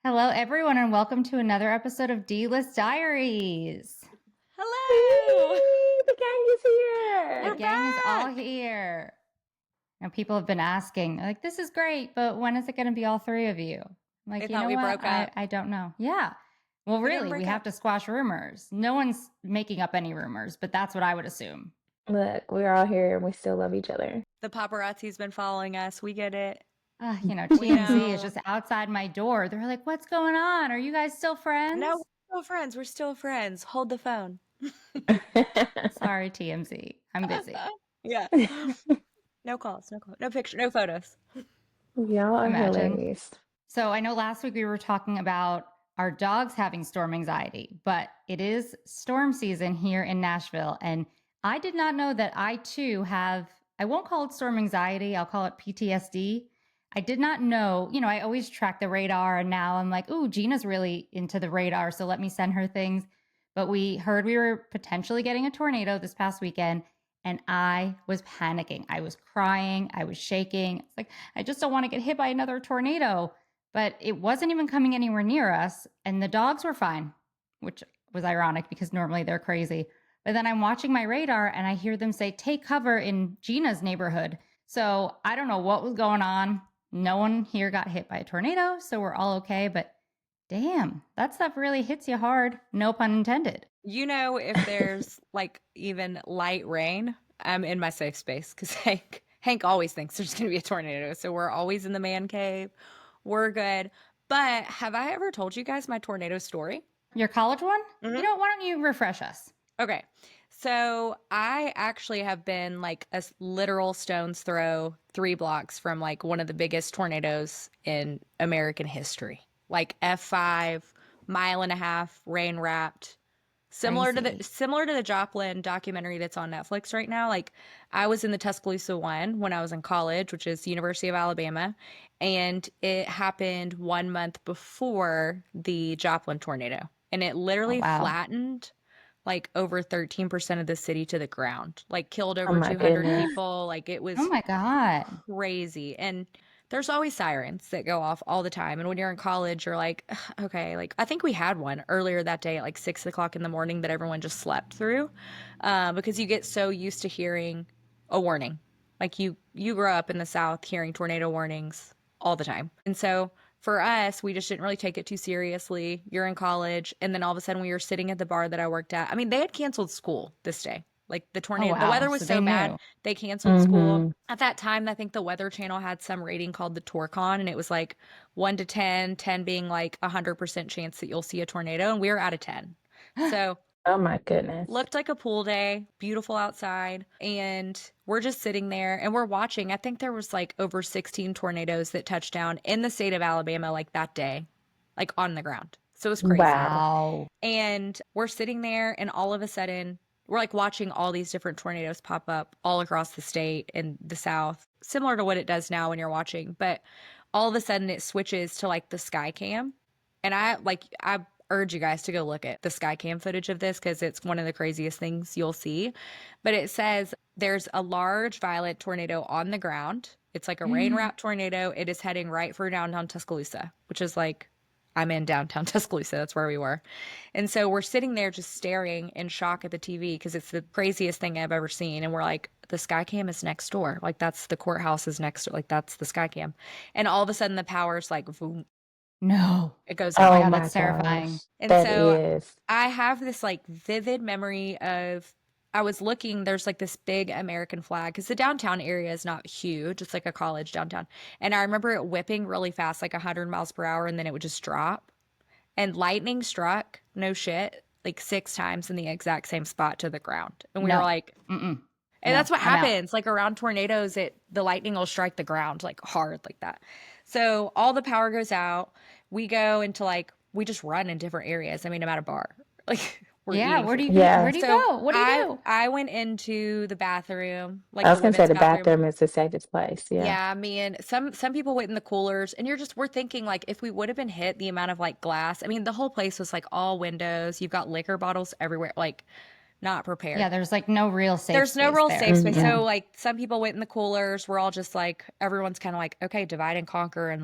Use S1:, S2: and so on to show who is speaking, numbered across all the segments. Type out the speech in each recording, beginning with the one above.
S1: Hello, everyone, and welcome to another episode of D-List Diaries.
S2: Hello!
S3: The gang is here.
S1: The gang is all here. And people have been asking, like, this is great, but when is it going to be all three of you? I'm like,
S2: They
S1: you
S2: thought
S1: know
S2: we
S1: what?
S2: broke up.
S1: I don't know. Yeah. Well,
S2: We didn't
S1: really, we
S2: break
S1: have
S2: up.
S1: to squash rumors. No one's making up any rumors, but that's what I would assume.
S3: Look, we're all here and we still love each other.
S2: The paparazzi's been following us. We get it.
S1: TMZ is
S2: know.
S1: just outside my door. They're like, what's going on? Are you guys still friends?
S2: No, we're still friends. We're still friends. Hold the phone.
S1: Sorry, TMZ. I'm busy.
S2: Yeah. No calls, no picture, no photos.
S3: Y'all are
S1: Imagine.
S3: hilarious.
S1: So I know last week we were talking about our dogs having storm anxiety, but it is storm season here in Nashville. And I did not know that I too have, I won't call it storm anxiety, I'll call it PTSD. I did not know, I always track the radar, and now I'm like, ooh, Gina's really into the radar, so let me send her things. But we heard we were potentially getting a tornado this past weekend, and I was panicking. I was crying, I was shaking. It's like, I just don't want to get hit by another tornado. But it wasn't even coming anywhere near us, and the dogs were fine, which was ironic because normally they're crazy. But then I'm watching my radar and I hear them say, take cover in Gina's neighborhood. So I don't know what was going on. No one here got hit by a tornado, so we're all okay. But damn, that stuff really hits you hard. No pun intended.
S2: If there's even light rain, I'm in my safe space because Hank always thinks there's going to be a tornado. So we're always in the man cave. We're good. But have I ever told you guys my tornado story?
S1: Your college one?
S2: Mhm.
S1: Why don't you refresh us?
S2: Okay. So I actually have been a literal stone's throw 3 blocks from one of the biggest tornadoes in American history. F5, mile and a half, rain wrapped. Similar to the Joplin documentary that's on Netflix right now. I was in the Tuscaloosa one when I was in college, which is University of Alabama, and it happened 1 month before the Joplin tornado. And it literally flattened over 13% of the city to the ground, killed over 200 people. It was
S1: oh my God,
S2: crazy. And there's always sirens that go off all the time. And when you're in college, you're like, okay, I think we had one earlier that day at 6 o'clock in the morning that everyone just slept through because you get so used to hearing a warning. You grow up in the South hearing tornado warnings all the time. And so for us, we just didn't really take it too seriously. You're in college. And then all of a sudden we were sitting at the bar that I worked at. I mean, they had canceled school this day. The tornado, the weather was so bad, they canceled school. At that time, I think the Weather Channel had some rating called the Torcon, and it was 1 to 10, 10 being 100% chance that you'll see a tornado, and we were out of 10. So
S3: oh my goodness.
S2: Looked like a pool day, beautiful outside, and we're just sitting there and we're watching. I think there was over 16 tornadoes that touched down in the state of Alabama that day, on the ground. So it was crazy.
S1: Wow.
S2: And we're sitting there and all of a sudden we're watching all these different tornadoes pop up all across the state and the South, similar to what it does now when you're watching. But all of a sudden it switches to the sky cam. And I urge you guys to go look at the sky cam footage of this because it's one of the craziest things you'll see. But it says there's a large violent tornado on the ground. It's a rain-wrapped tornado. It is heading right for downtown Tuscaloosa, which is I'm in downtown Tuscaloosa. That's where we were. And so we're sitting there just staring in shock at the TV because it's the craziest thing I've ever seen. And we're the sky cam is next door. That's the courthouse is next door. That's the sky cam. And all of a sudden the power's boom.
S1: No.
S2: It goes
S1: out.
S3: Oh
S1: Oh my God,
S3: my
S1: that's terrifying.
S3: gosh.
S2: And
S3: That
S2: so
S3: is.
S2: I have this vivid memory of I was looking, there's this big American flag because the downtown area is not huge. It's a college downtown. And I remember it whipping really fast, 100 miles per hour, and then it would just drop. And lightning struck, no shit, 6 times in the exact same spot to the ground. And we were
S1: Mm-mm.
S2: and that's what happens. Around tornadoes, the lightning will strike the ground hard like that. So all the power goes out. We go into we just run in different areas. I mean, I'm at a bar.
S1: Where do you
S2: So
S1: go? What do you do?
S2: I went into the bathroom.
S3: I was
S2: the
S3: gonna say
S2: women's
S3: the bathroom is the safest place. Yeah.
S2: Yeah, me and some people went in the coolers, and we're thinking if we would have been hit, the amount of glass. I mean, the whole place was all windows. You've got liquor bottles everywhere. Not prepared.
S1: Yeah, there's no real safe
S2: There's no
S1: space
S2: real
S1: there.
S2: safe space.
S3: Mhm.
S2: So some people went in the coolers. We're all just everyone's kind of okay, divide and conquer and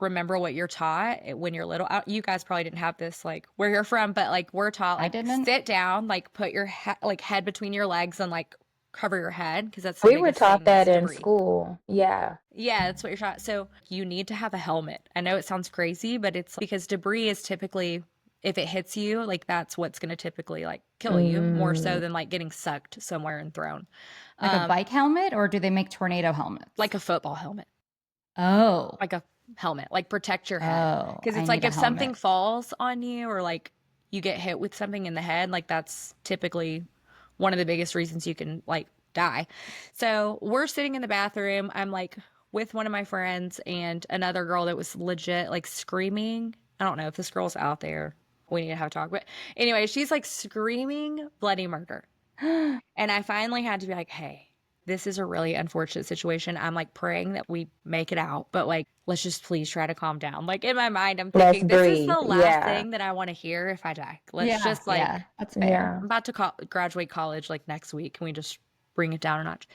S2: remember what you're taught when you're little. You guys probably didn't have this like where you're from, but like we're taught
S1: I
S2: like
S1: didn't.
S2: sit down, like put your like head between your legs and like cover your head because that's the
S3: We were
S2: biggest
S3: taught
S2: thing is
S3: that in
S2: debris.
S3: school. Yeah.
S2: Yeah, that's what you're taught. So you need to have a helmet. I know it sounds crazy, but it's because debris is typically, if it hits you, like that's what's going to typically like kill you more so
S3: Mm,
S2: than like getting sucked somewhere and thrown.
S1: Like a bike helmet, or do they make tornado helmets?
S2: Like a football helmet,
S1: Oh.
S2: like a helmet, like protect your head.
S1: Oh,
S2: Because
S1: I
S2: it's
S1: need
S2: like
S1: a
S2: if something
S1: helmet.
S2: falls on you or like you get hit with something in the head, like that's typically one of the biggest reasons you can like die. So we're sitting in the bathroom. I'm like with one of my friends and another girl that was legit like screaming. I don't know if this girl's out there. We need to have a talk. But anyway, she's like screaming bloody murder. And I finally had to be like, hey, this is a really unfortunate situation. I'm like praying that we make it out, but like, let's just please try to calm down. Like in my mind, I'm
S3: let's
S2: thinking, this is
S3: breathe.
S2: the last
S3: Yeah.
S2: thing that I want to hear if I die. Let's
S1: Yeah,
S2: just
S1: yeah,
S2: like,
S1: that's fair.
S3: Yeah.
S2: I'm about to graduate college like next week. Can we just bring it down a notch?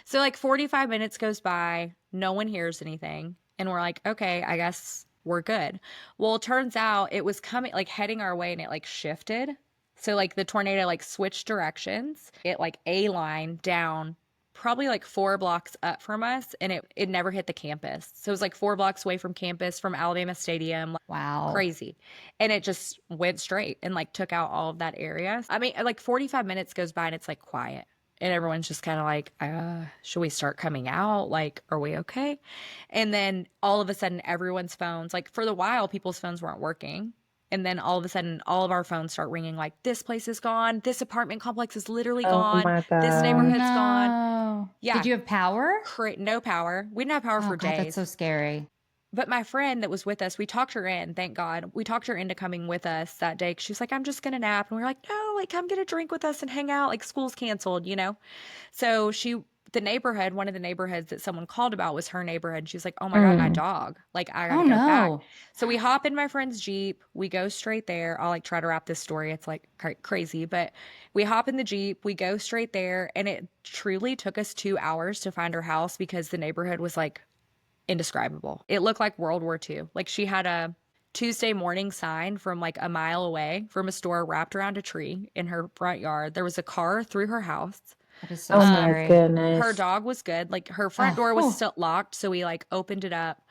S2: So like 45 minutes goes by, no one hears anything. And we're like, okay, I guess we're good. Well, it turns out it was coming, like heading our way and it like shifted. So like the tornado like switched directions. It like a line down probably like 4 blocks up from us and it never hit the campus. So it was like 4 blocks away from campus from Alabama Stadium. Like,
S1: Wow.
S2: crazy. And it just went straight and like took out all of that area. I mean, like 45 minutes goes by and it's like quiet. And everyone's just kind of like, should we start coming out? Like, are we okay? And then all of a sudden, everyone's phones, like for the while, people's phones weren't working. And then all of a sudden, all of our phones start ringing like, this place is gone. This apartment complex is literally
S3: Oh
S2: gone.
S3: my
S2: This
S1: Oh
S3: gosh.
S2: neighborhood's gone.
S1: no.
S2: Yeah,
S1: Did you have power?
S2: no power. We didn't have power
S1: Oh
S2: for
S1: God, that's so
S2: days.
S1: scary.
S2: But my friend that was with us, we talked her in, thank God. We talked her into coming with us that day. 'Cause she was like, I'm just going to nap. And we were like, no, like, come get a drink with us and hang out. Like, school's canceled, you know? So the neighborhood, one of the neighborhoods that someone called about was her neighborhood. She's like, oh my God, my
S3: Mm.
S2: dog. Like, I got
S1: Oh
S2: to go back.
S1: no.
S2: So we hop in my friend's Jeep. We go straight there. I'll like try to wrap this story. It's like crazy, but we hop in the Jeep. We go straight there. And it truly took us 2 hours to find her house because the neighborhood was like indescribable. It looked like World War II. Like she had a Tuesday morning sign from like a mile away from a store wrapped around a tree in her front yard. There was a car through her house.
S1: That is so
S3: Oh my
S1: scary.
S2: Her
S3: goodness.
S2: dog was good. Like her front door was
S1: Oh,
S2: still locked, so we like opened it up.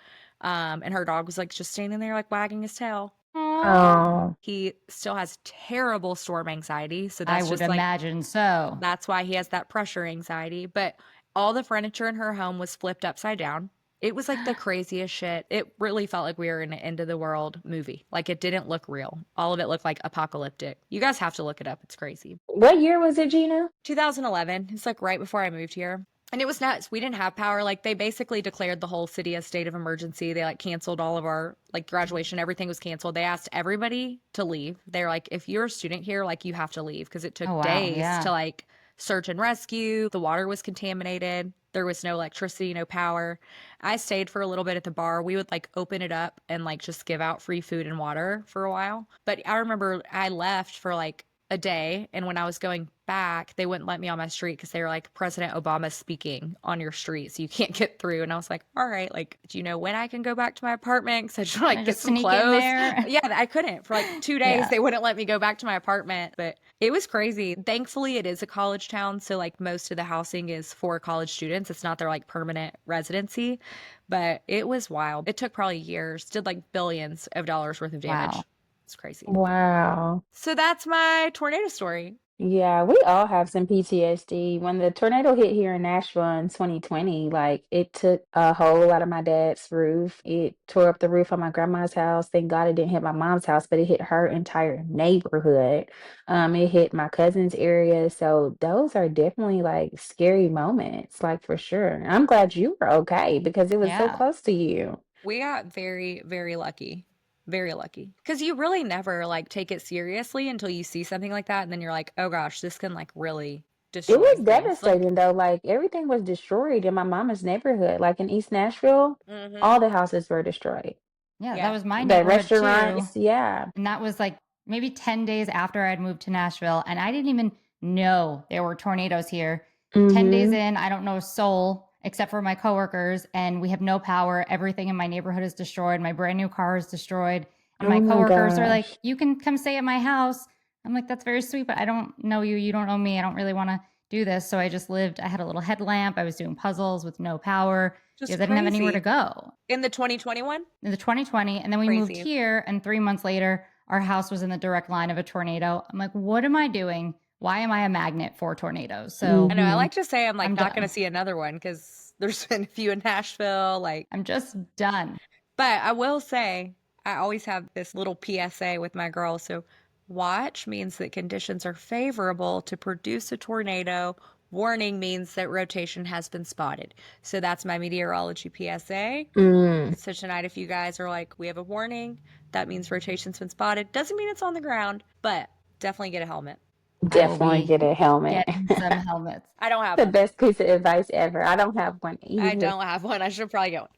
S2: And her dog was like just standing there like wagging his tail.
S1: oh.
S3: Oh.
S2: He still has terrible storm anxiety, so
S1: I
S2: that's
S1: would
S2: just like
S1: imagine so.
S2: that's why he has that pressure anxiety. But all the furniture in her home was flipped upside down. It was like the craziest shit. It really felt like we were in an end of the world movie. Like it didn't look real. All of it looked like apocalyptic. You guys have to look it up. It's crazy.
S3: What year was it, Gina?
S2: 2011. It's like right before I moved here. And it was nuts. We didn't have power. Like they basically declared the whole city a state of emergency. They like canceled all of our like graduation. Everything was canceled. They asked everybody to leave. They're like, if you're a student here, like you have to leave because it took
S1: Oh wow.
S2: days
S1: Yeah.
S2: to like search and rescue. The water was contaminated. There was no electricity, no power. I stayed for a little bit at the bar. We would like open it up and like just give out free food and water for a while. But I remember I left for like a day, and when I was going back, they wouldn't let me on my street because they were like, President Obama's speaking on your street, so you can't get through. And I was like, all right, like, do you know when I can go back to my apartment? Because I just like
S1: I
S2: get
S1: just
S2: some
S1: sneak in
S2: clothes.
S1: there.
S2: Yeah, I couldn't for like 2 days.
S1: Yeah.
S2: They wouldn't let me go back to my apartment, but it was crazy. Thankfully, it is a college town, so like most of the housing is for college students. It's not their like permanent residency, but it was wild. It took probably years, did like billions of dollars worth of damage.
S1: Wow.
S2: It's crazy.
S3: Wow.
S2: So that's my tornado story.
S3: Yeah, we all have some PTSD. When the tornado hit here in Nashville in 2020, like it took a hole out of my dad's roof. It tore up the roof on my grandma's house. Thank God it didn't hit my mom's house, but it hit her entire neighborhood. It hit my cousin's area. So those are definitely like scary moments, like for sure. I'm glad you were okay because it was so
S1: Yeah.
S3: close to you.
S2: We got very, very lucky. Very lucky. Because you really never like take it seriously until you see something like that. And then you're like, oh gosh, this can like really
S3: It
S2: destroy
S3: was
S2: things. Like,
S3: devastating though. Like everything was destroyed in my mama's neighborhood. Like in East Nashville, all the houses were destroyed.
S1: Yeah, that
S2: yeah.
S1: was my
S3: The
S1: neighborhood too.
S3: restaurants, yeah.
S1: And that was like maybe 10 days after I'd moved to Nashville. And I didn't even know there were tornadoes here. 10 days
S3: Mm-hmm.
S1: in, I don't know a soul. except for my coworkers, and we have no power. Everything in my neighborhood is destroyed. My brand new car is destroyed. And
S3: Oh
S1: my
S3: my
S1: coworkers are like,
S3: gosh.
S1: you can come stay at my house. I'm like, that's very sweet, but I don't know you. You don't know me. I don't really want to do this. So I just lived, I had a little headlamp. I was doing puzzles with no power
S2: Just
S1: because I didn't have anywhere to
S2: crazy.
S1: go.
S2: In the 2021?
S1: In the 2020. And then we moved
S2: Crazy.
S1: here, and 3 months later, our house was in the direct line of a tornado. I'm like, what am I doing? Why am I a magnet for tornadoes? So
S2: I know. I
S3: Mhm.
S2: like to say I'm like
S1: I'm
S2: not going
S1: done.
S2: to see another one because there's been a few in Nashville. Like,
S1: I'm just done.
S2: but I will say I always have this little PSA with my girls. So watch means that conditions are favorable to produce a tornado. Warning means that rotation has been spotted. So that's my meteorology PSA.
S3: Mm,
S2: So tonight, if you guys are like, we have a warning, that means rotation's been spotted. Doesn't mean it's on the ground, but definitely get a helmet.
S1: I will
S3: definitely
S1: be
S3: get a helmet.
S1: getting some helmets.
S2: I don't have
S3: The
S2: one.
S3: best piece of advice ever. I don't have one
S2: I
S3: either.
S2: don't have one. I should probably get one.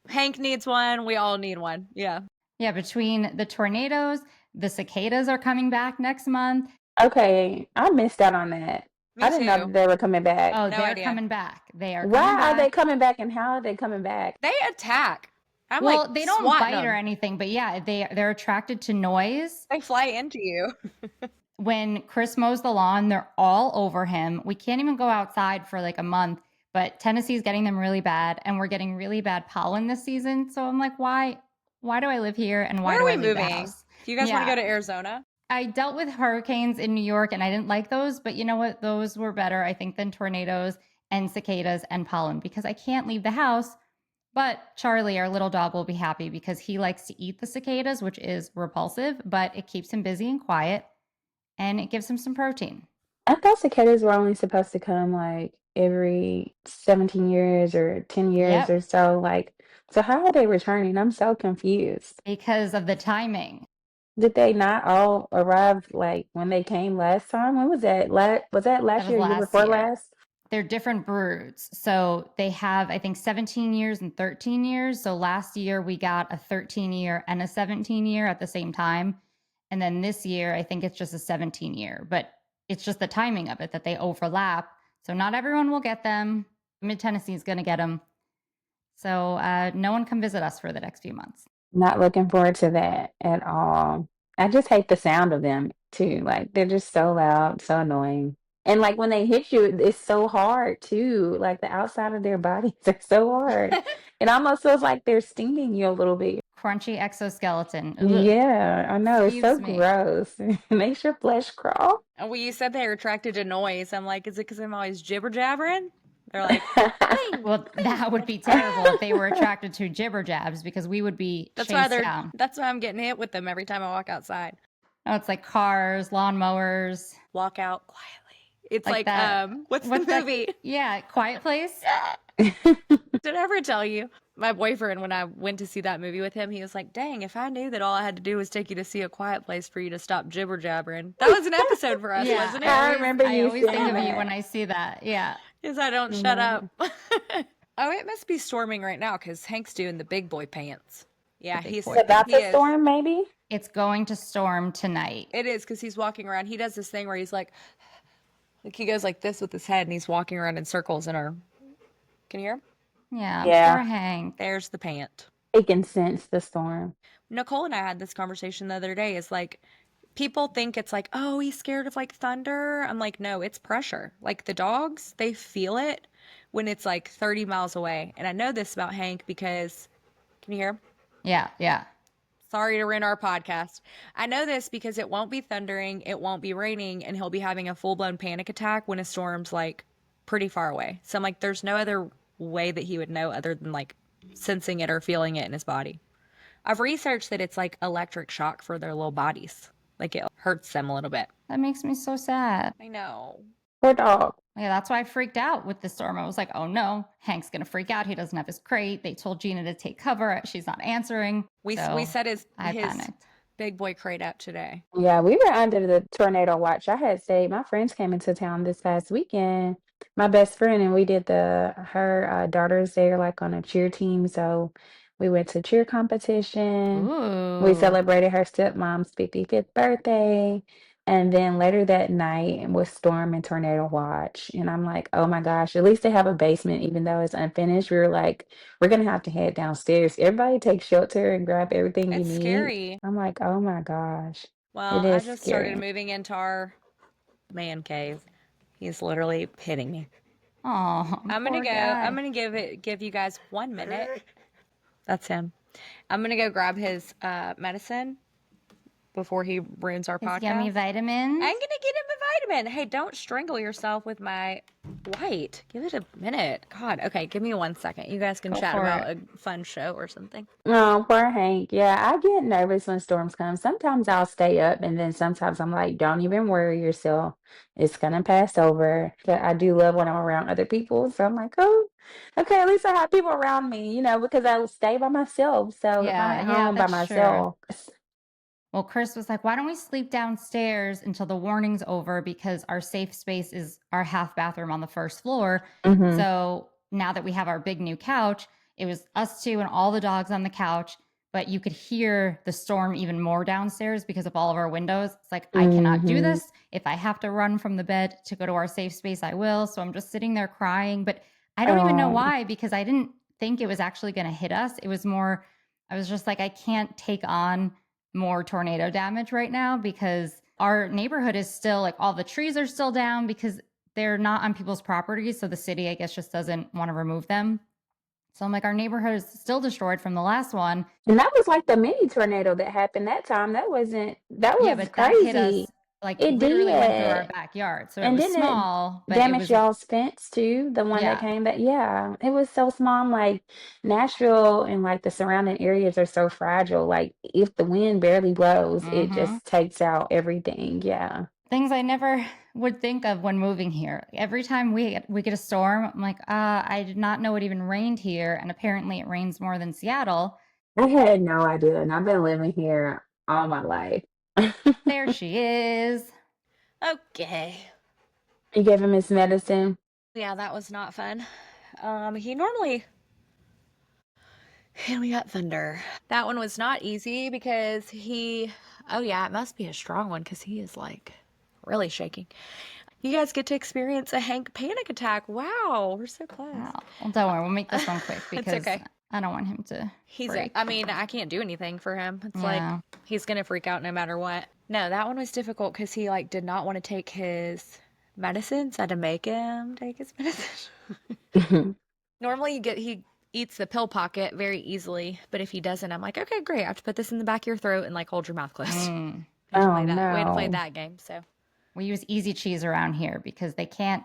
S2: Hank needs one. We all need one. Yeah.
S1: Yeah, between the tornadoes, the cicadas are coming back next month.
S3: Okay, I missed out on that.
S2: Me
S3: I didn't know that
S2: too.
S3: they were coming back.
S1: Oh,
S2: No
S1: they're
S2: idea.
S1: coming back. They are coming
S3: Why are they
S1: back.
S3: coming back and how are they coming back?
S2: They attack. I'm
S1: Well,
S2: like
S1: they don't
S2: swatting
S1: bite or
S2: them.
S1: anything, but yeah, they're attracted to noise.
S2: They fly into you.
S1: When Chris mows the lawn, they're all over him. We can't even go outside for like a month, but Tennessee's getting them really bad, and we're getting really bad pollen this season. So I'm like, why do I live here, and why
S2: Where
S1: do
S2: are
S1: I
S2: we
S1: leave the
S2: moving?
S1: house?
S2: Do you guys want to
S1: Yeah.
S2: go to Arizona?
S1: I dealt with hurricanes in New York, and I didn't like those, but you know what? Those were better, I think, than tornadoes and cicadas and pollen, because I can't leave the house. But Charlie, our little dog, will be happy because he likes to eat the cicadas, which is repulsive, but it keeps him busy and quiet, and it gives him some protein.
S3: I thought cicadas were only supposed to come like every 17 years or 10 years
S1: Yep,
S3: or so. Like, so how are they returning? I'm so confused.
S1: because of the timing.
S3: Did they not all arrive like when they came last time? When was that? Was that
S1: That
S3: last
S1: was
S3: year
S1: last
S3: before
S1: year.
S3: last?
S1: They're different broods. So they have, I think, 17 years and 13 years. So last year we got a 13-year and a 17-year at the same time. And then this year, I think it's just a 17-year, but it's just the timing of it that they overlap. So not everyone will get them. Mid Tennessee is going to get them. So no one come visit us for the next few months.
S3: Not looking forward to that at all. I just hate the sound of them too. Like they're just so loud, so annoying. And like when they hit you, it's so hard too. Like the outside of their bodies are so hard. It almost feels like they're stinging you a little bit.
S1: Crunchy exoskeleton. Ugh,
S3: Yeah, I know. It's so
S1: excuse me.
S3: gross. Makes your flesh crawl.
S2: And when you said they were attracted to noise, I'm like, is it because I'm always jibber jabbering? They're like, bing,
S1: Well,
S2: bing.
S1: that would be terrible if they were attracted to jibber jabs, because we would be
S2: That's why
S1: chased down.
S2: That's why I'm getting hit with them every time I walk outside.
S1: Oh, it's like cars, lawnmowers.
S2: Walk out quietly. It's
S1: Like
S2: like
S1: that.
S2: what's
S1: What's
S2: the
S1: that?
S2: movie?
S1: Yeah, Quiet Place.
S2: Did I ever tell you? My boyfriend, when I went to see that movie with him, he was like, dang, if I knew that all I had to do was take you to see A Quiet Place for you to stop jibber jabbering. That was an episode for us,
S1: Yeah,
S2: wasn't
S3: I
S2: it?
S1: always,
S3: remember
S1: I
S3: you
S1: always think
S3: saying
S1: of you
S3: that.
S1: when I see that. Yeah.
S2: Because I don't shut up. Oh, it must be storming right now because Hank's doing the big boy pants. Yeah,
S1: The big
S2: he's
S1: boy
S3: It's about
S2: he
S3: to
S2: is.
S3: storm, maybe?
S1: It's going to storm tonight.
S2: It is because he's walking around. He does this thing where he's like he goes like this with his head and he's walking around in circles in our. Can you hear him?
S1: Yeah,
S3: Yeah.
S1: poor Hank.
S2: There's the pant.
S3: It can sense the storm.
S2: Nicole and I had this conversation the other day. Is like people think it's like, oh, he's scared of like thunder. I'm like, no, it's pressure. Like the dogs, they feel it when it's like 30 miles away. And I know this about Hank because, can you hear him?
S1: Yeah, yeah.
S2: Sorry to ruin our podcast. I know this because it won't be thundering, it won't be raining, and he'll be having a full-blown panic attack when a storm's like pretty far away. So I'm like, there's no other way that he would know other than like sensing it or feeling it in his body. I've researched that it's like electric shock for their little bodies. Like it hurts them a little bit.
S1: That makes me so sad.
S2: I know.
S3: Poor dog.
S1: Yeah, that's why I freaked out with the storm. I was like, oh no, Hank's going to freak out. He doesn't have his crate. They told Gina to take cover. She's not answering.
S2: We
S1: So
S2: set his
S1: I panicked.
S2: big boy crate up today.
S3: Yeah, we were under the tornado watch. I had stayed. My friends came into town this past weekend. My best friend and we did her daughter's there like on a cheer team. So we went to cheer competition. We
S1: Ooh.
S3: celebrated her stepmom's 55th birthday. And then later that night was storm and tornado watch. And I'm like, oh my gosh, at least they have a basement, even though it's unfinished. We were like, we're gonna have to head downstairs. Everybody take shelter and grab everything you
S2: It's
S3: need.
S2: scary.
S3: I'm like, oh my gosh, it
S2: Well, I
S3: is
S2: just started
S3: scary.
S2: moving into our man cave. He's literally hitting me.
S1: Oh,
S2: I'm gonna
S1: poor
S2: go. I'm
S1: guy.
S2: gonna give you guys 1 minute. That's him. I'm gonna go grab his medicine before he ruins our
S1: His yummy
S2: podcast.
S1: vitamins.
S2: I'm gonna get him a vitamin. Hey, don't strangle yourself with my white. Give it a minute. God. Okay, give me 1 second. You guys can
S1: Go
S2: chat
S1: for
S2: about
S1: it.
S2: a fun show or something.
S3: Oh, poor Hank. Yeah, I get nervous when storms come. Sometimes I'll stay up, and then sometimes I'm like, don't even worry yourself. It's gonna pass over. But I do love when I'm around other people. So I'm like, oh, okay, at least I have people around me, because I will stay by myself. So if I'm
S1: Yeah,
S3: at
S1: yeah,
S3: home by
S1: that's true.
S3: myself,
S1: Well, Chris was like, why don't we sleep downstairs until the warning's over because our safe space is our half bathroom on the first floor.
S3: hmm
S1: So now that we have our big new couch, it was us two and all the dogs on the couch, but you could hear the storm even more downstairs because of all of our windows. It's like, I cannot do
S3: hmm
S1: this. If I have to run from the bed to go to our safe space, I will. So I'm just sitting there crying, but I don't even know
S3: um,
S1: why because I didn't think it was actually going to hit us. It was more, I was just like, I can't take on more tornado damage right now because our neighborhood is still like all the trees are still down because they're not on people's properties. So the city, I guess, just doesn't want to remove them. So I'm like, our neighborhood is still destroyed from the last one.
S3: and that was like the mini tornado that happened that time. That
S1: Yeah,
S3: was
S1: but that hit us
S3: crazy.
S1: like
S3: It
S1: literally went through our
S3: did.
S1: backyard. So it
S3: And
S1: was
S3: didn't it
S1: small, but it
S3: damage
S1: was,
S3: y'all's fence too? The one that
S1: yeah.
S3: came back? Yeah, it was so small. I'm like, Nashville and like the surrounding areas are so fragile. Like, if the wind barely blows, it
S1: Mm-hmm.
S3: just takes out everything. Yeah.
S1: Things I never would think of when moving here. Every time we get a storm, I'm like, I did not know it even rained here, and apparently it rains more than Seattle.
S3: I had no idea, and I've been living here all my life.
S1: There she is.
S2: Okay.
S3: You gave him his medicine.
S2: Yeah, that was not fun. He normally. And we got thunder. That one was not easy because he. Oh yeah, it must be a strong one because he is like really shaking. You guys get to experience a Hank panic attack. Wow, we're so close.
S1: Oh, well, don't worry. We'll make this one quick
S2: It's
S1: because
S2: okay.
S1: I don't want him to break.
S2: I mean, I can't do anything for him. It's like
S1: Yeah.
S2: he's gonna freak out no matter what. No, that one was difficult because he like did not want to take his medicines. I had to make him take his medicine. Normally he eats the pill pocket very easily, but if he doesn't, I'm like, okay, great. I have to put this in the back of your throat and like hold your mouth closed.
S1: Mm.
S2: We had to
S3: Oh
S2: play that. We had to play
S3: no.
S2: that game. So,
S1: We use easy cheese around here because they can't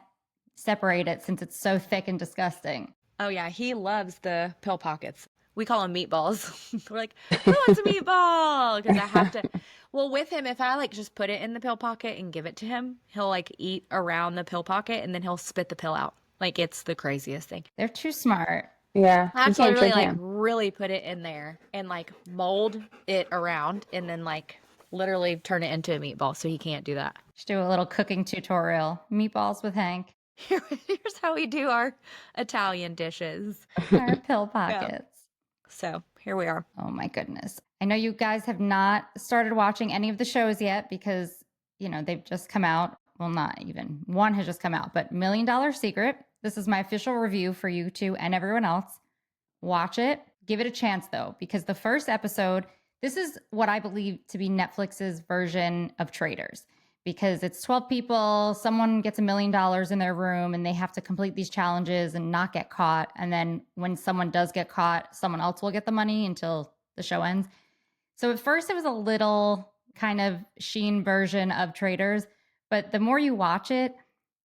S1: separate it since it's so thick and disgusting.
S2: oh yeah, he loves the pill pockets. We call them meatballs. We're like, who wants a meatball? Because I have to. Well, with him, if I like just put it in the pill pocket and give it to him, he'll like eat around the pill pocket and then he'll spit the pill out. Like it's the craziest thing.
S1: They're too smart.
S3: Yeah,
S2: I
S3: you
S2: have to
S3: can't
S2: literally
S3: trick
S2: like
S3: him.
S2: really put it in there and like mold it around and then like literally turn it into a meatball so he can't do that.
S1: Should do a little cooking tutorial. Meatballs with Hank.
S2: Here's how we do our Italian dishes.
S1: Our pill
S2: Yeah.
S1: pockets.
S2: So here we are.
S1: Oh my goodness. I know you guys have not started watching any of the shows yet because, they've just come out. Well, not even. One has just come out, but Million Dollar Secret. This is my official review for you two and everyone else. Watch it. Give it a chance though, because the first episode, this is what I believe to be Netflix's version of Traders because it's 12 people, someone gets $1 million in their room and they have to complete these challenges and not get caught. And then when someone does get caught, someone else will get the money until the show ends. So at first it was a little kind of Sheen version of Traders, but the more you watch it,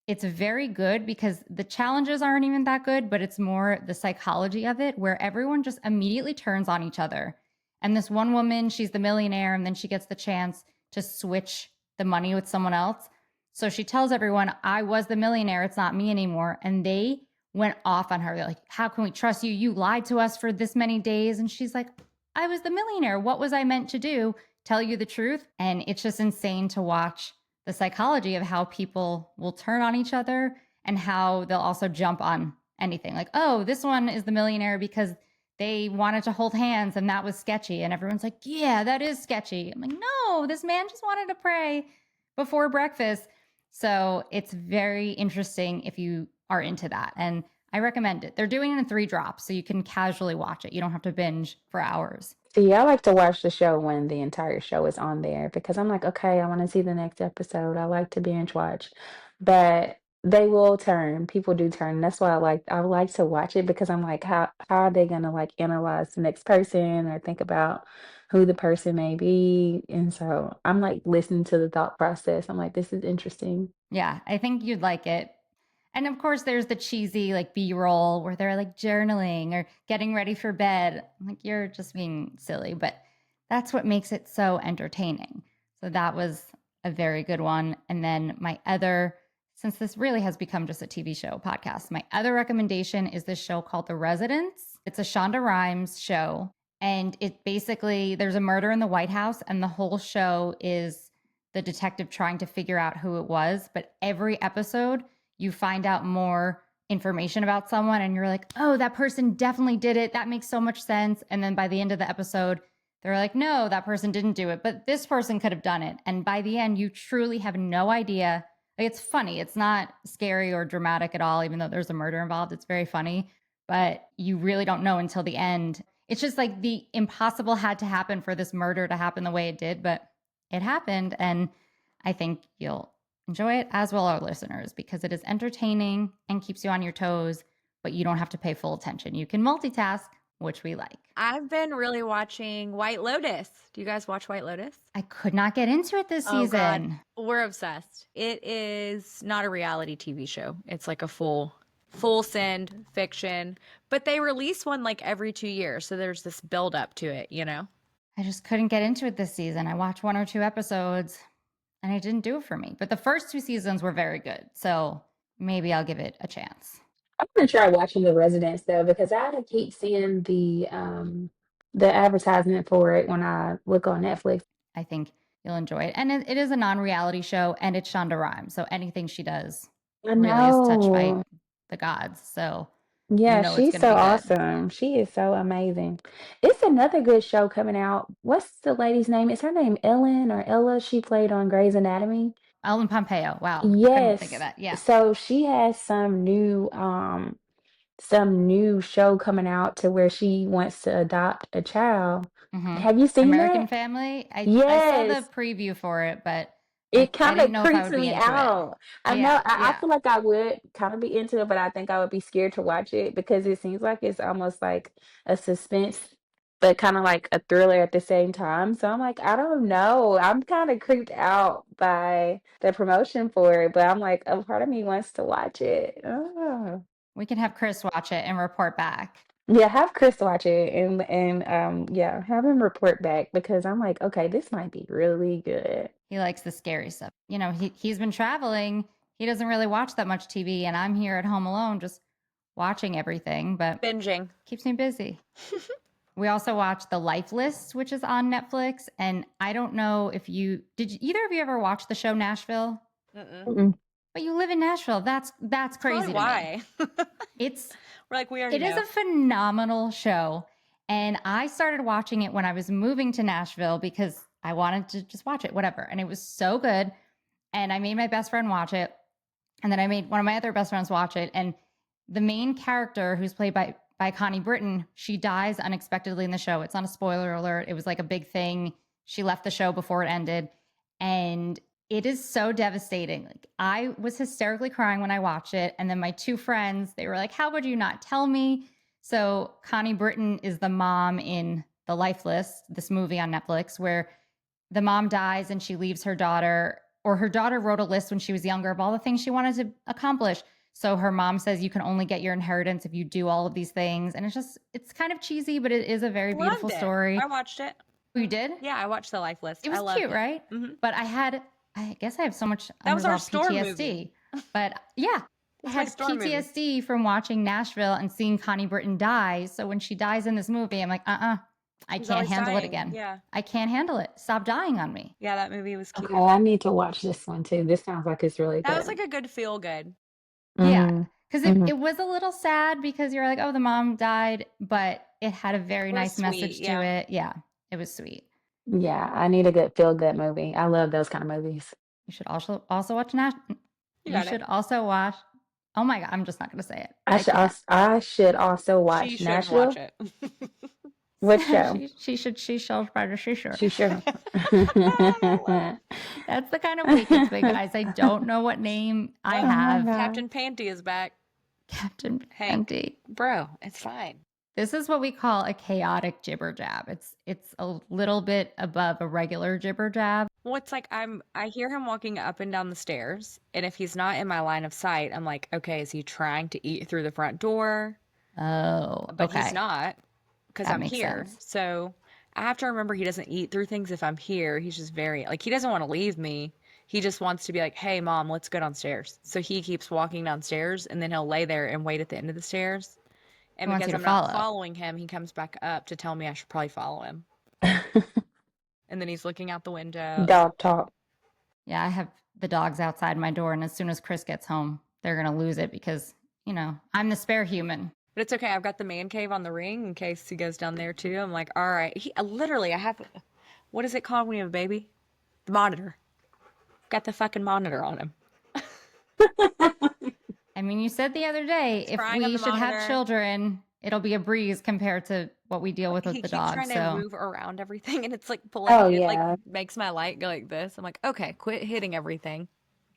S1: it's very good because the challenges aren't even that good, but it's more the psychology of it where everyone just immediately turns on each other. And this one woman, she's the millionaire, and then she gets the chance to switch the money with someone else. So she tells everyone, I was the millionaire, it's not me anymore. And they went off on her. They're like, how can we trust you? You lied to us for this many days. And she's like, I was the millionaire. What was I meant to do? Tell you the truth. And it's just insane to watch the psychology of how people will turn on each other and how they'll also jump on anything. Like, oh, this one is the millionaire because they wanted to hold hands and that was sketchy. And everyone's like, yeah, that is sketchy. I'm like, no, this man just wanted to pray. before breakfast. So it's very interesting if you are into that. And I recommend it. They're doing it in 3 drops, so you can casually watch it. You don't have to binge for hours.
S3: See, I like to watch the show when the entire show is on there because I'm like, okay, I want to see the next episode. I like to binge watch, but they will turn. People do turn. That's why I like to watch it because I'm like, how are they gonna like analyze the next person or think about who the person may be? And so I'm like listening to the thought process. I'm like, this is interesting.
S1: Yeah, I think you'd like it. And of course, there's the cheesy like B-roll where they're like journaling or getting ready for bed. I'm like, you're just being silly, but that's what makes it so entertaining. So that was a very good one. And then my other, since this really has become just a TV show podcast, my other recommendation is this show called The Residents. It's a Shonda Rhimes show. And it basically, there's a murder in the White House, and the whole show is the detective trying to figure out who it was. But every episode, you find out more information about someone and you're like, oh, that person definitely did it. That makes so much sense. And then by the end of the episode, they're like, no, that person didn't do it, but this person could have done it. And by the end, you truly have no idea. Like, it's funny. It's not scary or dramatic at all, even though there's a murder involved. It's very funny, but you really don't know until the end. It's just like the impossible had to happen for this murder to happen the way it did, but it happened. And I think you'll enjoy it, as will our listeners, because it is entertaining and keeps you on your toes, but you don't have to pay full attention. You can multitask, which we like.
S2: I've been really watching White Lotus. Do you guys watch White Lotus?
S1: I could not get into it this
S2: Oh, God.
S1: season.
S2: We're obsessed. It is not a reality TV show. It's like a full send fiction, but they release one like every 2 years. So there's this build up to it, you know?
S1: I just couldn't get into it this season. I watched 1 or 2 episodes and it didn't do it for me. But the first 2 seasons were very good. So maybe I'll give it a chance.
S3: I'm gonna try watching The Residents though because I keep seeing the advertisement for it when I look on Netflix.
S1: I think you'll enjoy it. And it is a non-reality show, and it's Shonda Rhimes. So anything she does
S3: I
S1: really is touched by
S3: know.
S1: the gods. So you
S3: Yeah,
S1: know it's
S3: she's
S1: going to
S3: so
S1: be good.
S3: awesome. She is so amazing. It's another good show coming out. What's the lady's name? Is her name Ellen or Ella? She played on Grey's Anatomy.
S1: Ellen Pompeo. Wow. Couldn't think of
S3: Yes.
S1: that. Yeah.
S3: So she has some new show coming out to where she wants to adopt a child.
S1: Mm-hmm.
S3: Have you seen
S1: American
S3: that?
S1: Family. I saw the
S3: Yes.
S1: preview for it, but
S3: It
S1: I
S3: kind
S1: didn't
S3: of
S1: know if I
S3: creeps
S1: would be
S3: me
S1: into it.
S3: out. I know,
S1: Yeah.
S3: I
S1: Yeah.
S3: feel like I would kind of be into it, but I think I would be scared to watch it because it seems like it's almost like a suspense, but kind of like a thriller at the same time. So I'm like, I don't know. I'm kind of creeped out by the promotion for it, but I'm like, a part of me wants to watch it. Oh.
S1: We can have Chris watch it and report back.
S3: Yeah, have Chris watch it and yeah, have him report back because I'm like, okay, this might be really good.
S1: He likes the scary stuff. You know, he's been traveling. He doesn't really watch that much TV, and I'm here at home alone just watching everything, but
S2: Binging.
S1: keeps me busy. We also watched The Life List, which is on Netflix, and I don't know if either of you ever watch the show Nashville?
S2: Mm-mm.
S3: Mm-mm.
S1: But you live in Nashville. That's crazy
S2: Probably
S1: to me.
S2: why.
S1: It's
S2: We're like, we already
S1: It is
S2: know.
S1: a phenomenal show. And I started watching it when I was moving to Nashville because I wanted to just watch it, whatever. And it was so good. And I made my best friend watch it. And then I made one of my other best friends watch it. And the main character, who's played by Connie Britton, she dies unexpectedly in the show. It's not a spoiler alert. It was like a big thing. She left the show before it ended. And it is so devastating. Like, I was hysterically crying when I watched it. And then my 2 friends, they were like, how would you not tell me? So Connie Britton is the mom in The Life List, this movie on Netflix, where the mom dies and she leaves her daughter, or her daughter wrote a list when she was younger of all the things she wanted to accomplish. So her mom says you can only get your inheritance if you do all of these things. And it's kind of cheesy, but it is a very beautiful
S2: Loved it.
S1: story.
S2: I watched it.
S1: You did?
S2: Yeah, I watched The Life List.
S1: It was
S2: I loved
S1: cute,
S2: it.
S1: right?
S2: Mhm.
S1: But I guess I have so much
S2: That was our
S1: unresolved
S2: storm
S1: PTSD.
S2: movie.
S1: But yeah, I
S2: It's my
S1: had
S2: storm movie.
S1: PTSD from watching Nashville and seeing Connie Britton die. So when she dies in this movie, I'm like, I
S2: She's
S1: can't
S2: always
S1: handle it
S2: dying.
S1: again.
S2: Yeah.
S1: I can't handle it. Stop dying on me.
S2: Yeah, that movie was cute.
S3: Okay, I need to watch this one too. This sounds like it's really
S2: That
S3: good.
S2: was like a good feel good.
S1: Yeah.
S3: Mhm.
S1: Because
S3: Mhm.
S1: it was a little sad because you're like, oh, the mom died, but it had a very
S2: It was
S1: nice message
S2: sweet,
S1: to
S2: yeah.
S1: it. Yeah, it was sweet.
S3: Yeah, I need a good feel good movie. I love those kind of movies.
S1: You should also watch Nash.
S2: You
S1: You
S2: got it.
S1: should also watch. Oh my god, I'm just not gonna say it.
S3: I should
S1: can't.
S3: also, I should also
S2: She
S3: watch
S2: should watch
S3: Nashville.
S2: it.
S3: What show?
S1: she should. She shows by the seashore.
S3: She sure.
S1: That's the kind of week it's been, guys. I don't know what name I
S3: Oh my
S1: have.
S3: God.
S2: Captain Panty is back.
S1: Captain
S2: Hank.
S1: Panty.
S2: Bro, it's fine.
S1: This is what we call a chaotic jibber jab. It's a little bit above a regular jibber jab.
S2: Well, it's like I hear him walking up and down the stairs, and if he's not in my line of sight, I'm like, okay, is he trying to eat through the front door?
S1: Oh,
S2: But
S1: okay.
S2: he's not, because
S1: That
S2: I'm
S1: makes
S2: here.
S1: sense.
S2: So I have to remember he doesn't eat through things if I'm here. He's just very, like, he doesn't want to leave me. He just wants to be like, hey, mom, let's go downstairs. So he keeps walking downstairs, and then he'll lay there and wait at the end of the stairs. And
S1: He wants
S2: because
S1: you
S2: I'm
S1: to
S2: not
S1: follow.
S2: following him, he comes back up to tell me I should probably follow him. And then he's looking out the window.
S3: Dog talk.
S1: Yeah, I have the dogs outside my door, and as soon as Chris gets home, they're gonna lose it because, you know, I'm the spare human.
S2: But it's okay. I've got the man cave on the ring in case he goes down there too. I'm like, all right. He literally, I have, what is it called when you have a baby? The monitor. Got the fucking monitor on him.
S1: I mean, you said the other day, if
S2: crying on
S1: we
S2: the
S1: should have
S2: monitor.
S1: children, it'll be a breeze compared to what we deal with
S2: He
S1: the
S2: keeps
S1: dogs.
S2: trying to
S1: So
S2: move around everything, and it's like pulling.
S3: Oh
S2: It
S3: yeah.
S2: like makes my light go like this. I'm like, okay, quit hitting everything.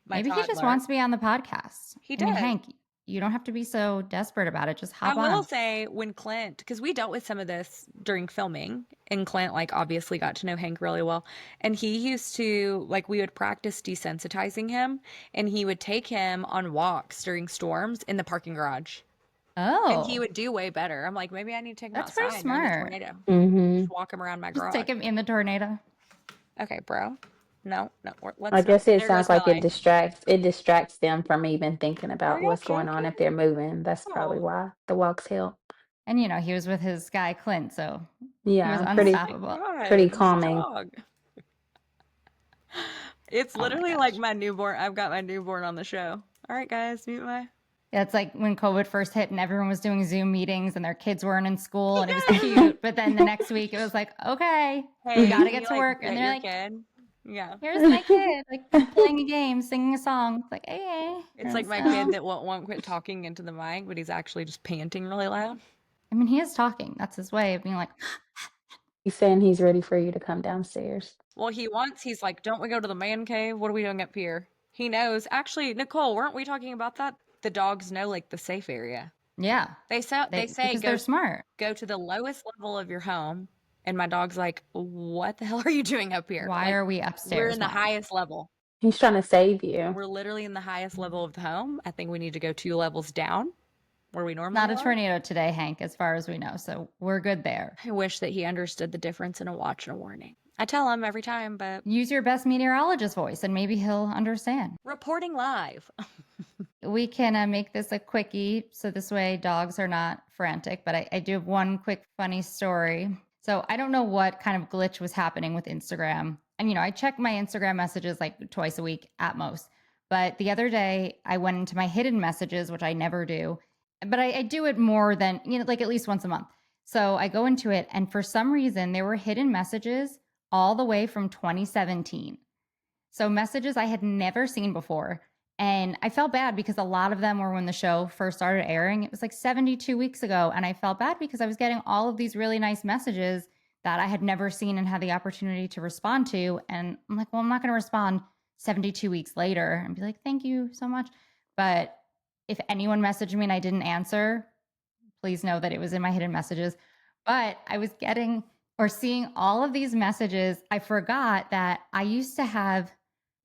S2: My
S1: maybe he just
S2: toddler.
S1: wants to be on the podcast.
S2: He
S1: I mean,
S2: does.
S1: Hank, you don't have to be so desperate about it. Just
S2: I
S1: hop
S2: will
S1: on.
S2: say when Clint, because we dealt with some of this during filming, and Clint like obviously got to know Hank really well, and he used to like we would practice desensitizing him, and he would take him on walks during storms in the parking garage, and he
S1: Oh,
S2: would do way better. I'm like, maybe I need to take him
S1: that's pretty
S2: outside during the
S1: smart.
S2: tornado.
S3: Mm-hmm.
S2: Just walk him around my
S1: Just
S2: garage.
S1: take him in the tornado.
S2: Okay, bro. No, let's
S3: I
S2: not.
S3: guess it
S2: There
S3: sounds
S2: goes my
S3: like it
S2: light.
S3: distracts them from even thinking
S2: Are
S3: about
S2: you
S3: what's going on if they're moving. That's probably
S2: Oh,
S3: why the walks help.
S1: And you know, he was with his guy Clint, so he was
S3: Yeah,
S2: oh my
S1: unstoppable.
S3: pretty
S2: God,
S3: calming.
S2: dog. It's
S1: Oh my
S2: literally like
S1: gosh.
S2: my newborn. I've got my newborn on the show. All right, guys, mute my.
S1: Yeah, it's like when COVID first hit and everyone was doing Zoom meetings and their kids weren't in school and it was cute. But then the next week it was like, okay, we
S2: Hey,
S1: got to
S2: can
S1: get
S2: you
S1: to
S2: like
S1: work.
S2: get
S1: And they're
S2: your
S1: like,
S2: kid? Yeah.
S1: here's my kid, like playing a game, singing a song. It's like, hey.
S2: It's like my kid that won't quit talking into the mic, but he's actually just panting really loud.
S1: I mean, he is talking. That's his way of being like,
S3: He's saying he's ready for you to come downstairs.
S2: Well, he's like, don't we go to the man cave? What are we doing up here? He knows. Actually, Nicole, weren't we talking about that? The dogs know like the safe area.
S1: yeah.
S2: They say
S1: Because
S2: go
S1: they're smart.
S2: go to the lowest level of your home, and my dog's like, what the hell are you doing up here?
S1: Why
S2: Like,
S1: are we
S2: we're
S1: upstairs?
S2: in the
S1: Mom?
S2: highest level.
S3: He's trying to save you.
S2: We're literally in the highest level of the home. I think we need to go 2 levels down where we normally
S1: Not a
S2: are.
S1: tornado today, Hank, as far as we know. So we're good there.
S2: I wish that he understood the difference in a watch and a warning. I tell him every time, but
S1: Use your best meteorologist voice and maybe he'll understand.
S2: reporting live.
S1: We can make this a quickie so this way dogs are not frantic, but I do have one quick funny story. So I don't know what kind of glitch was happening with Instagram. And, you know, I check my Instagram messages like twice a week at most. But the other day I went into my hidden messages, which I never do, but I do it more than, you know, like at least once a month. So I go into it and for some reason there were hidden messages all the way from 2017. So messages I had never seen before. And I felt bad because a lot of them were when the show first started airing. It was like 72 weeks ago. And I felt bad because I was getting all of these really nice messages that I had never seen and had the opportunity to respond to. And I'm like, well, I'm not going to respond 72 weeks later and be like, thank you so much. But if anyone messaged me and I didn't answer, please know that it was in my hidden messages. But I was getting or seeing all of these messages. I forgot that I used to have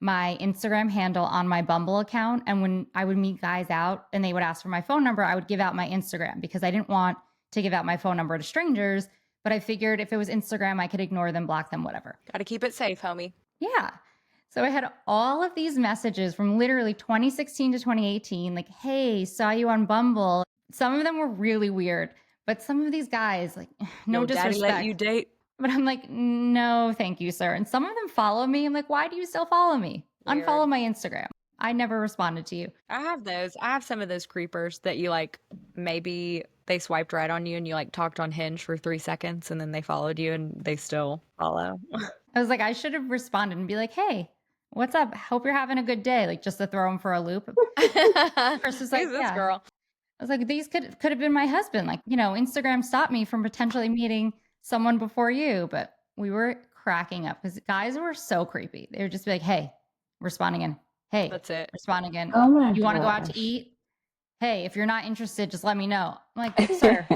S1: my Instagram handle on my Bumble account. And when I would meet guys out and they would ask for my phone number, I would give out my Instagram because I didn't want to give out my phone number to strangers. But I figured if it was Instagram, I could ignore them, block them, whatever.
S2: Gotta keep it safe, homie.
S1: Yeah. So I had all of these messages from literally 2016 to 2018, like, hey, saw you on Bumble. Some of them were really weird, but some of these guys, like, no
S2: Yo, daddy
S1: disrespect.
S2: let you date.
S1: But I'm like, no, thank you, sir. And some of them follow me. I'm like, why do you still follow me?
S2: Weird.
S1: Unfollow my Instagram. I never responded to you.
S2: I have those. I have some of those creepers that you like, maybe they swiped right on you and you like talked on Hinge for 3 seconds and then they followed you and they still follow.
S1: I was like, I should have responded and be like, hey, What's up? Hope you're having a good day. Like just to throw him for a loop. Chris was like,
S2: Who's this
S1: yeah.
S2: girl?
S1: I was like, these could have been my husband. Like, Instagram stopped me from potentially meeting someone before you. But we were cracking up because guys were so creepy. They would just be like, hey, responding in. Hey,
S2: That's it.
S1: responding in.
S3: Oh my
S1: You want to go out to
S3: gosh.
S1: eat? Hey, if you're not interested, just let me know. I'm like, sir,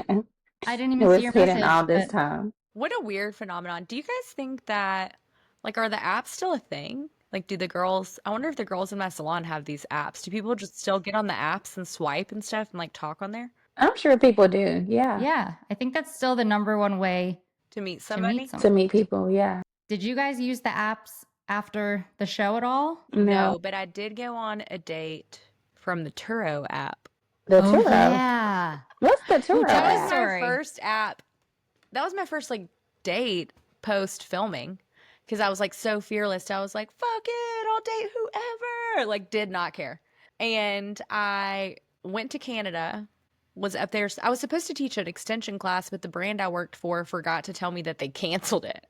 S1: I didn't even see
S3: Was
S1: your
S3: hidden
S1: message.
S3: all this
S1: But
S3: time.
S2: What a weird phenomenon. Do you guys think that, like, are the apps still a thing? Like, do the girls, I wonder if the girls in my salon have these apps. Do people just still get on the apps and swipe and stuff and like talk on there
S3: I'm sure people do. Yeah.
S1: yeah, I think that's still the number one way
S2: to meet
S1: to meet
S2: somebody?
S3: To
S1: someone.
S3: meet people. Yeah.
S1: Did you guys use the apps after the show at all?
S3: No.
S2: No, but I did go on a date from the Turo app.
S3: The
S1: Oh,
S3: Turo.
S1: yeah.
S3: What's the
S1: Ooh,
S3: Turo
S1: tell
S2: That
S1: the
S2: was
S3: app?
S2: my
S1: story.
S2: first app. That was my first like date post filming because I was like so fearless. I was like, fuck it, I'll date whoever. Like, did not care. And I went to Canada, was up there. I was supposed to teach an extension class, but the brand I worked for forgot to tell me that they canceled it.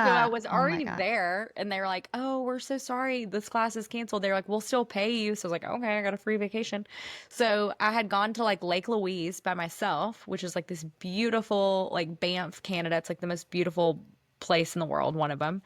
S2: So I
S1: Yeah.
S2: was
S1: Oh my
S2: already
S1: God.
S2: there, and they were like, "Oh, we're so sorry, this class is canceled." They're like, "We'll still pay you." So I was like, "Okay, I got a free vacation." So I had gone to like Lake Louise by myself, which is like this beautiful, like Banff, Canada. It's like the most beautiful place in the world, one of them.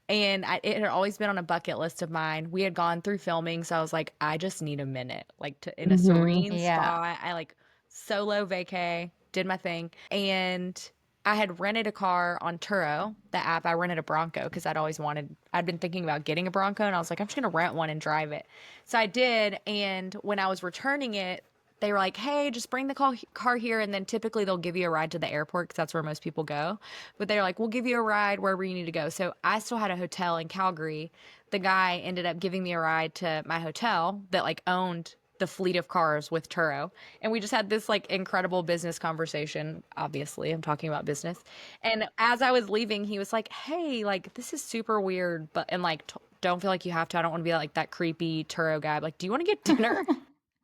S2: And it had always been on a bucket list of mine. We had gone through filming, so I was like, I just need a minute, like in a
S3: Hmm.
S2: serene
S1: Yeah.
S2: spot. I like solo vacay, did my thing, and I had rented a car on Turo, the app. I rented a Bronco because I'd been thinking about getting a Bronco, and I was like, I'm just going to rent one and drive it. So I did. And when I was returning it, they were like, hey, just bring the car here. And then typically they'll give you a ride to the airport because that's where most people go. But they're like, we'll give you a ride wherever you need to go. So I still had a hotel in Calgary. The guy ended up giving me a ride to my hotel that like owned the fleet of cars with Turo. And we just had this like incredible business conversation. Obviously, I'm talking about business. And as I was leaving, he was like, hey, like, this is super weird, but, and like, don't feel like you have to. I don't want to be like that creepy Turo guy. Like, do you want to get dinner?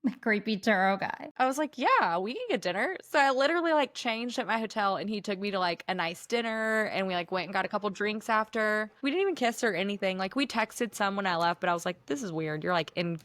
S1: The creepy Turo guy.
S2: I was like, yeah, we can get dinner. So I literally like changed at my hotel and he took me to like a nice dinner and we like went and got a couple drinks after. We didn't even kiss or anything. Like we texted some when I left, but I was like, this is weird. You're like in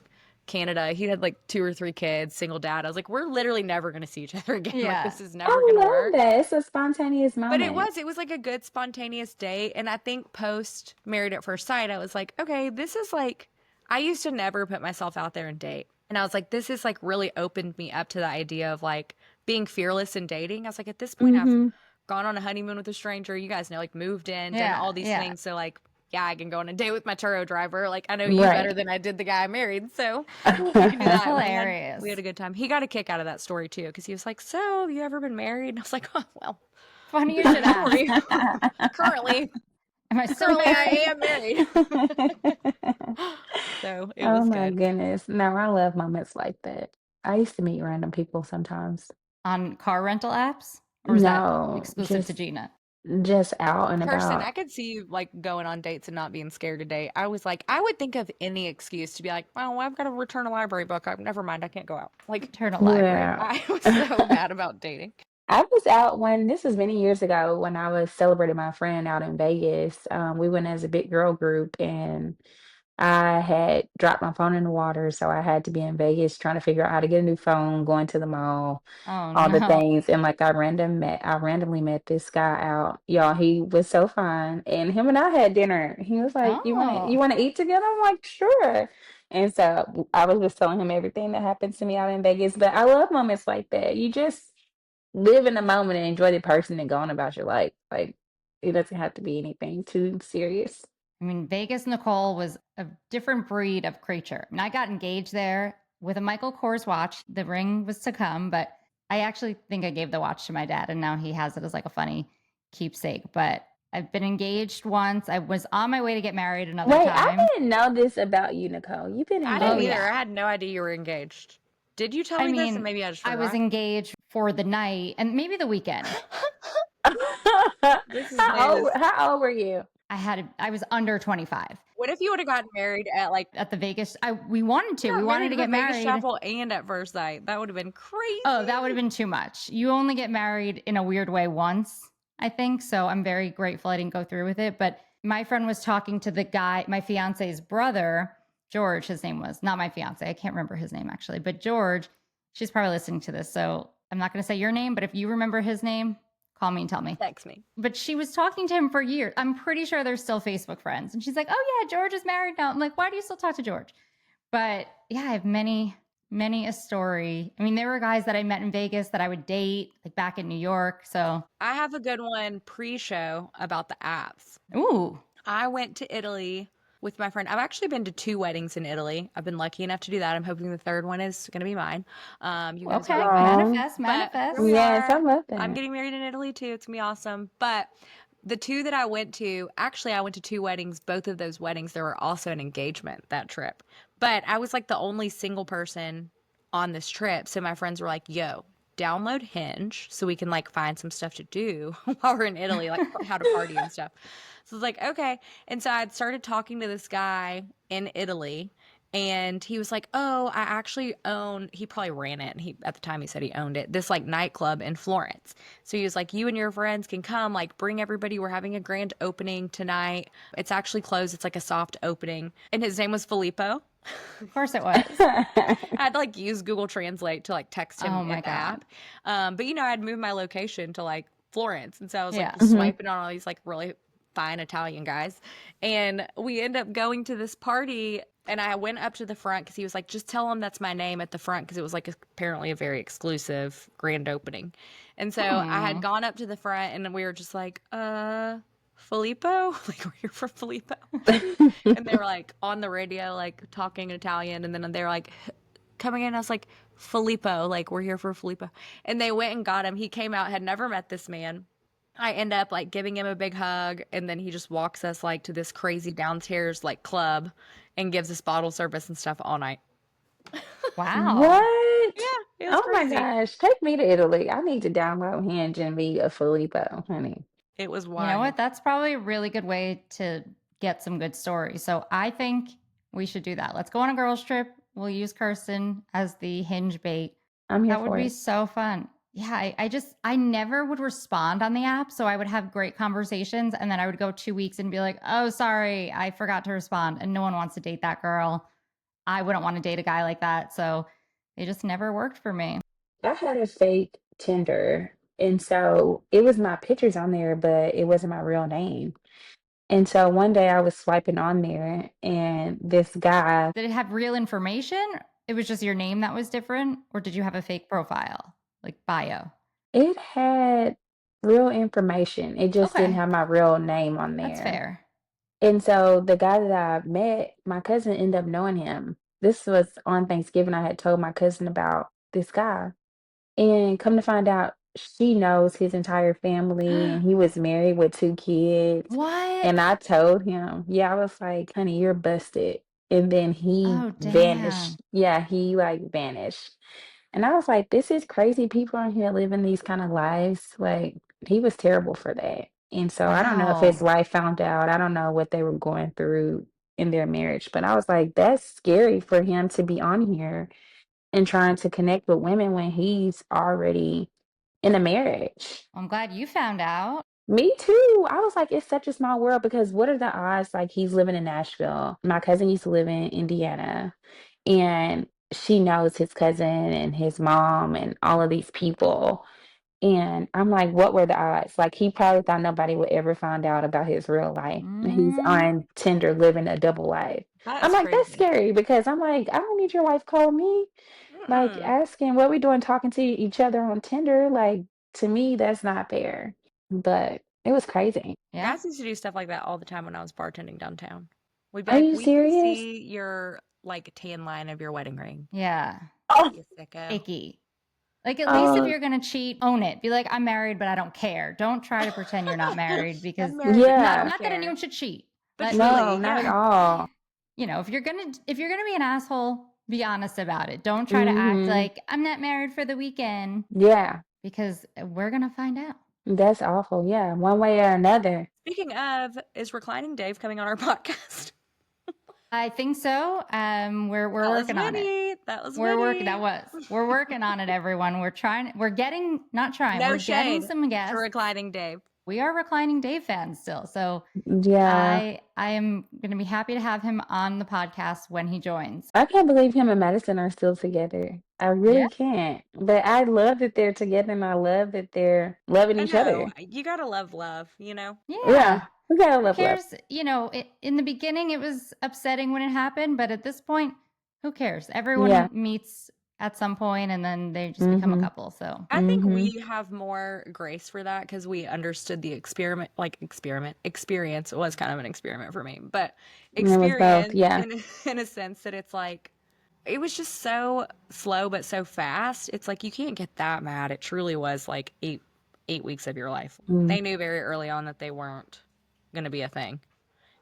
S2: Canada. He had like 2 or 3 kids, single dad. I was like, we're literally never going to see each other again. Like
S1: Yeah.
S2: this is never
S3: I
S2: going to
S3: love
S2: work.
S3: that. It's a spontaneous
S2: But
S3: moment.
S2: it was like a good spontaneous date. And I think post Married at First Sight, I was like, okay, this is like, I used to never put myself out there and date. And I was like, this is like really opened me up to the idea of like being fearless in dating. I was like, at this point, I've
S3: Hmm.
S2: gone on a honeymoon with a stranger. You guys know, like moved in, done
S1: Yeah.
S2: all these
S1: Yeah.
S2: things. So like, yeah, I can go on a date with my Turo driver. Like I know you
S3: Right.
S2: better than I did the guy I married. So we can do
S1: That's
S2: that. And
S1: hilarious.
S2: we had a good time. He got a kick out of that story too, because he was like, so have you ever been married? And I was like, oh, well,
S1: Funny you should ask.
S2: story. Currently,
S1: Am I still
S2: I
S1: married?
S2: am married. So it
S3: Oh
S2: was
S3: my
S2: good.
S3: goodness. No, I love moments like that. I used to meet random people sometimes.
S1: On car rental apps? Or was that
S3: No,
S1: exclusive to Gina?
S3: just out and
S2: Kirsten,
S3: about.
S2: I could see you like going on dates and not being scared to date. I was like, I would think of any excuse to be like, well, I've got to return a library book. Never mind, I can't go out. Like,
S1: Turn a library.
S3: Yeah.
S2: I was so bad about dating.
S3: I was out when this was many years ago when I was celebrating my friend out in Vegas. We went as a big girl group and I had dropped my phone in the water, so I had to be in Vegas trying to figure out how to get a new phone, going to the mall,
S1: Oh
S3: all the
S1: no.
S3: things. And like I randomly met this guy out. Y'all, he was so fine. And him and I had dinner. He was like, you
S1: Oh.
S3: wanna eat together? I'm like, sure. And so I was just telling him everything that happened to me out in Vegas. But I love moments like that. You just live in the moment and enjoy the person and go on about your life. Like it doesn't have to be anything too serious.
S1: I mean, Vegas Nicole was a different breed of creature. I mean, I got engaged there with a Michael Kors watch. The ring was to come, but I actually think I gave the watch to my dad, and now he has it as like a funny keepsake. But I've been engaged once. I was on my way to get married another
S3: Wait, I
S1: time.
S3: didn't know this about you, Nicole. You've been
S2: I
S1: Oh,
S2: didn't
S3: engaged.
S2: either.
S1: yeah.
S2: I had no idea you were engaged. Did you tell
S1: I
S2: me this? And
S1: mean,
S2: maybe I just
S1: I was
S2: forgot.
S1: engaged for the night and maybe the weekend.
S2: This is Liz.
S3: How old were you?
S1: I was under 25
S2: What if you would have gotten married at like
S1: at the Vegas. We wanted to. We
S2: got
S1: wanted
S2: married
S1: to
S2: at
S1: get
S2: the Vegas
S1: married.
S2: Chapel and at first sight? That would have been crazy.
S1: Oh, that would have been too much. You only get married in a weird way once, I think. So I'm very grateful I didn't go through with it. But my friend was talking to the guy, my fiance's brother, George, his name was, not my fiance. I can't remember his name actually, but George, she's probably listening to this. So I'm not going to say your name, but if you remember his name, call me and tell me.
S2: Text me.
S1: But she was talking to him for years. I'm pretty sure they're still Facebook friends. And she's like, oh yeah, George is married now. I'm like, why do you still talk to George? But yeah, I have many a story. I mean, there were guys that I met in Vegas that I would date, like back in New York. So
S2: I have a good one pre-show about the apps.
S1: ooh.
S2: I went to Italy with my friend. I've actually been to 2 weddings in Italy. I've been lucky enough to do that. I'm hoping the 3rd one is going to be mine. You guys
S1: Okay.
S2: are like,
S1: Manifest.
S2: here we
S3: Yes, I
S2: are.
S3: love that.
S2: I'm getting married in Italy too. It's going to be awesome. But the 2 that I went to, actually, I went to 2 weddings. Both of those weddings, there were also an engagement that trip. But I was like the only single person on this trip. So my friends were like, yo, download Hinge so we can like find some stuff to do while we're in Italy, like how to party and stuff. So I was like, okay. And so I'd started talking to this guy in Italy, and he was like, oh, I actually own, he probably ran it. And at the time he said he owned it, this like nightclub in Florence. So he was like, you and your friends can come, like bring everybody. We're having a grand opening tonight. It's actually closed. It's like a soft opening. And his name was Filippo.
S1: Of course it was.
S2: I had to like use Google Translate to like text him
S1: Oh my
S2: in the
S1: God.
S2: app. But I'd moved my location to like Florence. And so I was like
S1: Yeah.
S2: just swiping on all these like really fine Italian guys. And we end up going to this party, and I went up to the front because he was like, just tell him that's my name at the front, because it was like apparently a very exclusive grand opening. And so I had gone up to the front, and we were just like, Filippo? Like, we're here for Filippo. And they were like on the radio, like talking Italian. And then they were like coming in. I was like, Filippo, like, we're here for Filippo. And they went and got him. He came out, had never met this man. I end up like giving him a big hug. And then he just walks us like to this crazy downstairs like club and gives us bottle service and stuff all night.
S1: Wow.
S3: What?
S2: Yeah, it was
S3: Oh my
S2: crazy.
S3: gosh. Take me to Italy. I need to download Hinge and be a Filippo, honey.
S2: It was
S1: You
S2: wild.
S1: know what? That's probably a really good way to get some good stories. So I think we should do that. Let's go on a girls trip. We'll use Kirsten as the Hinge bait.
S3: I'm here
S1: That would
S3: for
S1: be
S3: it.
S1: so fun. Yeah, I never would respond on the app. So I would have great conversations, and then I would go 2 weeks and be like, oh, sorry, I forgot to respond. And no one wants to date that girl. I wouldn't want to date a guy like that. So they just never worked for me.
S3: I had a fake Tinder, and so it was my pictures on there, but it wasn't my real name. And so one day I was swiping on there, and this guy,
S1: Did it have real information? It was just your name that was different? Or did you have a fake profile, like bio?
S3: it had real information. It just didn't
S1: Okay,
S3: have my real name on
S1: that's
S3: there.
S1: fair.
S3: And so the guy that I met, my cousin ended up knowing him. This was on Thanksgiving. I had told my cousin about this guy. And come to find out, she knows his entire family, and he was married with 2 kids.
S1: What?
S3: And I told him, yeah, I was like, honey, you're busted. And then he
S1: Oh, damn.
S3: vanished. Yeah, he like vanished. And I was like, this is crazy. People are here living these kind of lives. Like, he was terrible for that. And so I don't know if his
S1: Wow.
S3: wife found out. I don't know what they were going through in their marriage. But I was like, that's scary for him to be on here and trying to connect with women when he's already in a marriage.
S1: I'm glad you found out.
S3: Me too. I was like, it's such a small world, because what are the odds? Like, he's living in Nashville. My cousin used to live in Indiana, and she knows his cousin and his mom and all of these people. And I'm like, what were the odds? Like, he probably thought nobody would ever find out about his real life. And he's
S1: Mm,
S3: on Tinder living a double life.
S2: That
S3: I'm
S2: is
S3: like, that's
S2: crazy.
S3: scary, because I'm like, I don't need your wife calling me, like
S2: Mm-mm.
S3: asking what we doing, talking to each other on Tinder. Like, to me, that's not fair. But it was crazy.
S1: yeah.
S2: Guys used to do stuff like that all the time when I was bartending downtown. We'd be
S3: Are
S2: like,
S3: you
S2: we can
S3: serious?
S2: see your like tan line of your wedding ring.
S1: Yeah.
S3: Oh,
S2: You sicko.
S1: Icky. Like, at least if
S3: oh,
S1: you're going to cheat, own it. Be like, I'm married, but I don't care. Don't try to pretend you're not married, because
S2: I'm married, but I
S3: yeah.
S2: don't
S1: not that
S2: care.
S1: anyone should cheat.
S2: But
S1: But
S3: No,
S2: truly,
S3: not at
S2: yeah.
S3: all.
S1: you know, if you're gonna be an asshole, be honest about it. Don't try to act
S3: Hmm.
S1: like I'm not married for the weekend,
S3: Yeah,
S1: because we're gonna find out.
S3: that's awful. Yeah, one way or another.
S2: Speaking of, is Reclining Dave coming on our podcast?
S1: I think so. We're
S2: That was
S1: working on it.
S2: witty. That was
S1: We're working.
S2: witty.
S1: We're working on it, everyone. We're getting, not trying.
S2: No
S1: We're getting
S2: shade
S1: some
S2: to
S1: guests.
S2: Reclining Dave.
S1: We are reclining Dave fans still. So
S3: Yeah.
S1: I am going to be happy to have him on the podcast when he joins.
S3: I can't believe him and Madison are still together. I
S1: Yeah.
S3: really can't. But I love that they're together and I love that they're loving
S2: I
S3: each
S2: know.
S3: other.
S2: You gotta love, you know?
S1: Yeah.
S3: Yeah. We gotta
S1: Who
S3: love love.
S1: cares? You know, in the beginning, it was upsetting when it happened, but at this point, who cares? Everyone
S3: Yeah.
S1: meets at some point and then they just become a
S3: Mhm.
S1: couple. So,
S2: I think
S3: Mhm.
S2: we have more grace for that because we understood the experience. It was kind of an experiment for me, but
S3: It was both.
S2: experience
S3: Yeah.
S2: in a sense that it's like, it was just so slow but so fast. It's like you can't get that mad. It truly was like eight weeks of your life.
S3: Mm.
S2: They knew very early on that they weren't going to be a thing.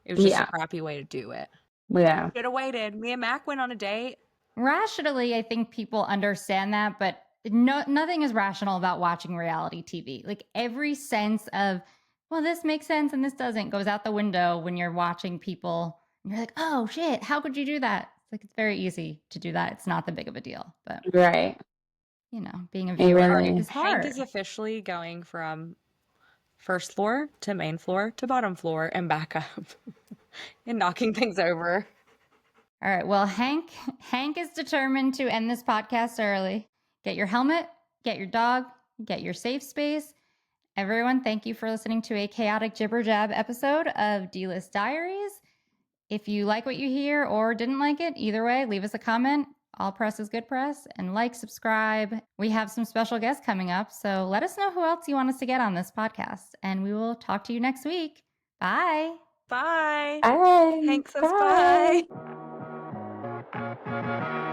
S2: It was just a
S3: Yeah.
S2: crappy way to do it.
S3: Yeah.
S2: Should have waited. Me and Mac went on a date.
S1: rationally, I think people understand that, but nothing is rational about watching reality TV. Like every sense of, well, this makes sense and this doesn't goes out the window when you're watching people. And you're like, oh shit, how could you do that? It's like it's very easy to do that. It's not that big of a deal, but
S3: Right.
S1: you know, being a
S3: It
S1: viewer
S3: really
S1: is
S3: is.
S2: Hank
S1: hard.
S2: is officially going from first floor to main floor to bottom floor and back up and knocking things over.
S1: All right. Well, Hank is determined to end this podcast early. Get your helmet, get your dog, get your safe space. Everyone, thank you for listening to a chaotic jibber jab episode of D-List Diaries. If you like what you hear or didn't like it, either way, leave us a comment. All press is good press, and like, subscribe. We have some special guests coming up, so let us know who else you want us to get on this podcast, and we will talk to you next week. Bye.
S2: Bye.
S3: Bye.
S2: Hank says bye.
S3: Bye.